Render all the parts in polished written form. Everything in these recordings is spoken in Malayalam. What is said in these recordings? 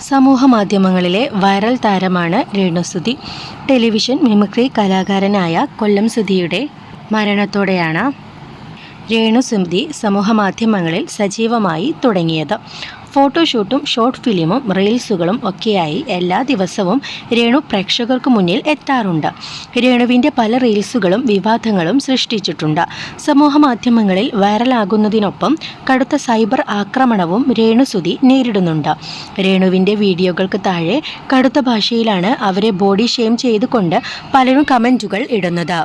സമൂഹമാധ്യമങ്ങളിലെ വൈറൽ താരമാണ് രേണുസുധി. ടെലിവിഷൻ മിമിക്രി കലാകാരനായ കൊല്ലം സുധിയുടെ മരണത്തോടെയാണ് രേണുസുധി സമൂഹമാധ്യമങ്ങളിൽ സജീവമായി തുടങ്ങിയത്. ഫോട്ടോഷൂട്ടും ഷോർട്ട് ഫിലിമും റീൽസുകളും ഒക്കെയായി എല്ലാ ദിവസവും രേണു പ്രേക്ഷകർക്ക് മുന്നിൽ എത്താറുണ്ട്. രേണുവിൻ്റെ പല റീൽസുകളും വിവാദങ്ങളും സൃഷ്ടിച്ചിട്ടുണ്ട്. സമൂഹമാധ്യമങ്ങളിൽ വൈറലാകുന്നതിനൊപ്പം കടുത്ത സൈബർ ആക്രമണവും രേണുസുധി നേരിടുന്നുണ്ട്. രേണുവിൻ്റെ വീഡിയോകൾക്ക് താഴെ കടുത്ത ഭാഷയിലാണ് അവരെ ബോഡി ഷെയിം ചെയ്തുകൊണ്ട് പലരും കമൻറ്റുകൾ ഇടുന്നത്.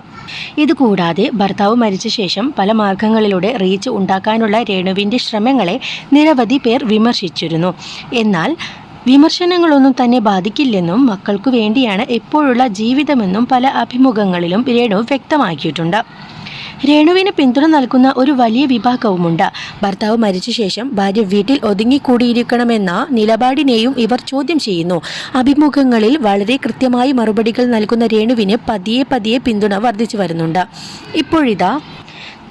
ഇതുകൂടാതെ ഭർത്താവ് മരിച്ച ശേഷം പല മാർഗങ്ങളിലൂടെ റീച്ച് ഉണ്ടാക്കാനുള്ള രേണുവിൻ്റെ ശ്രമങ്ങളെ നിരവധി പേർ വിമർശിച്ചിരുന്നു. എന്നാൽ വിമർശനങ്ങളൊന്നും തന്നെ ബാധിക്കില്ലെന്നും മക്കൾക്കു വേണ്ടിയാണ് എപ്പോഴുള്ള ജീവിതമെന്നും പല അഭിമുഖങ്ങളിലും രേണു വ്യക്തമാക്കിയിട്ടുണ്ട്. രേണുവിന് പിന്തുണ നൽകുന്ന ഒരു വലിയ വിഭാഗവുമുണ്ട്. ഭർത്താവ് മരിച്ച ശേഷം ഭാര്യ വീട്ടിൽ ഒതുങ്ങിക്കൂടിയിരിക്കണമെന്ന നിലപാടിനെയും ഇവർ ചോദ്യം ചെയ്യുന്നു. അഭിമുഖങ്ങളിൽ വളരെ കൃത്യമായി മറുപടികൾ നൽകുന്ന രേണുവിന് പതിയെ പിന്തുണ വർദ്ധിച്ചു വരുന്നുണ്ട്. ഇപ്പോഴിതാ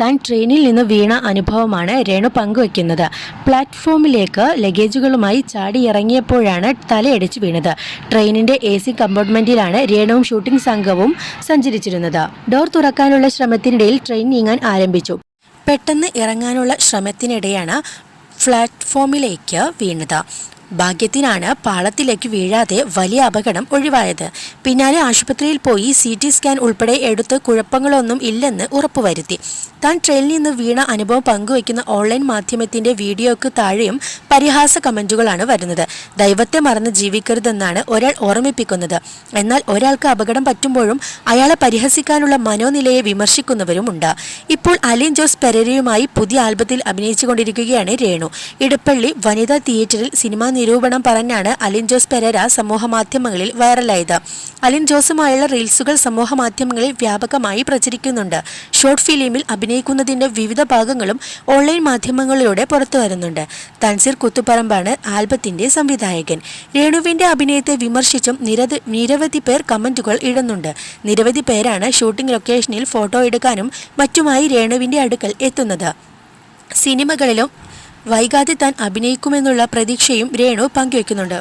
താൻ ട്രെയിനിൽ നിന്ന് വീണ അനുഭവമാണ് രേണു പങ്കുവയ്ക്കുന്നത്. പ്ലാറ്റ്ഫോമിലേക്ക് ലഗേജുകളുമായി ചാടിയിറങ്ങിയപ്പോഴാണ് തലയടിച്ച് വീണത്. ട്രെയിനിൻ്റെ AC കമ്പാർട്ട്മെൻറ്റിലാണ് രേണുവും ഷൂട്ടിംഗ് സംഘവും സഞ്ചരിച്ചിരുന്നത്. ഡോർ തുറക്കാനുള്ള ശ്രമത്തിനിടയിൽ ട്രെയിൻ നീങ്ങാൻ ആരംഭിച്ചു. പെട്ടെന്ന് ഇറങ്ങാനുള്ള ശ്രമത്തിനിടെയാണ് പ്ലാറ്റ്ഫോമിലേക്ക് വീണത്. ഭാഗ്യത്തിനാണ് പാളത്തിലേക്ക് വീഴാതെ വലിയ അപകടം ഒഴിവായത്. പിന്നാലെ ആശുപത്രിയിൽ പോയി CT സ്കാൻ ഉൾപ്പെടെ എടുത്ത് കുഴപ്പങ്ങളൊന്നും ഇല്ലെന്ന് ഉറപ്പുവരുത്തി. താൻ ട്രെയിനിൽ നിന്ന് വീണ അനുഭവം പങ്കുവയ്ക്കുന്ന ഓൺലൈൻ മാധ്യമത്തിൻ്റെ വീഡിയോയ്ക്ക് താഴെയും പരിഹാസ കമൻറ്റുകളാണ് വരുന്നത്. ദൈവത്തെ മറന്ന് ജീവിക്കരുതെന്നാണ് ഒരാൾ ഓർമ്മിപ്പിക്കുന്നത്. എന്നാൽ ഒരാൾക്ക് അപകടം പറ്റുമ്പോഴും അയാളെ പരിഹസിക്കാനുള്ള മനോനിലയെ വിമർശിക്കുന്നവരുമുണ്ട്. ഇപ്പോൾ അലിൻ ജോസ് പെരേരയുമായി പുതിയ ആൽബത്തിൽ അഭിനയിച്ചുകൊണ്ടിരിക്കുകയാണ് രേണു. ഇടപ്പള്ളി വനിതാ തിയേറ്ററിൽ സിനിമാ നിരൂപണം പറഞ്ഞാണ് അലിൻ ജോസ് പെരേര സമൂഹമാധ്യമങ്ങളിൽ വൈറലായത്. അലിൻ ജോസുമായുള്ള റീൽസുകൾ സമൂഹമാധ്യമങ്ങളിൽ വ്യാപകമായി പ്രചരിക്കുന്നുണ്ട്. ഷോർട്ട് ഫിലിമിൽ അഭിനയിക്കുന്നതിൻ്റെ വിവിധ ഭാഗങ്ങളും ഓൺലൈൻ മാധ്യമങ്ങളിലൂടെ പുറത്തു വരുന്നുണ്ട്. തൻസീർ കുത്തുപറമ്പാണ് ആൽബത്തിൻ്റെ സംവിധായകൻ. രേണുവിൻ്റെ അഭിനയത്തെ വിമർശിച്ചും നിരവധി പേർ കമൻറ്റുകൾ ഇടുന്നുണ്ട്. നിരവധി പേരാണ് ഷൂട്ടിംഗ് ലൊക്കേഷനിൽ ഫോട്ടോ എടുക്കാനും മറ്റുമായി രേണുവിൻ്റെ അടുക്കൽ എത്തുന്നത്. സിനിമകളിലും വൈകാതെ താൻ അഭിനയിക്കുമെന്നുള്ള പ്രതീക്ഷയും രേണു പങ്കുവയ്ക്കുന്നുണ്ട്.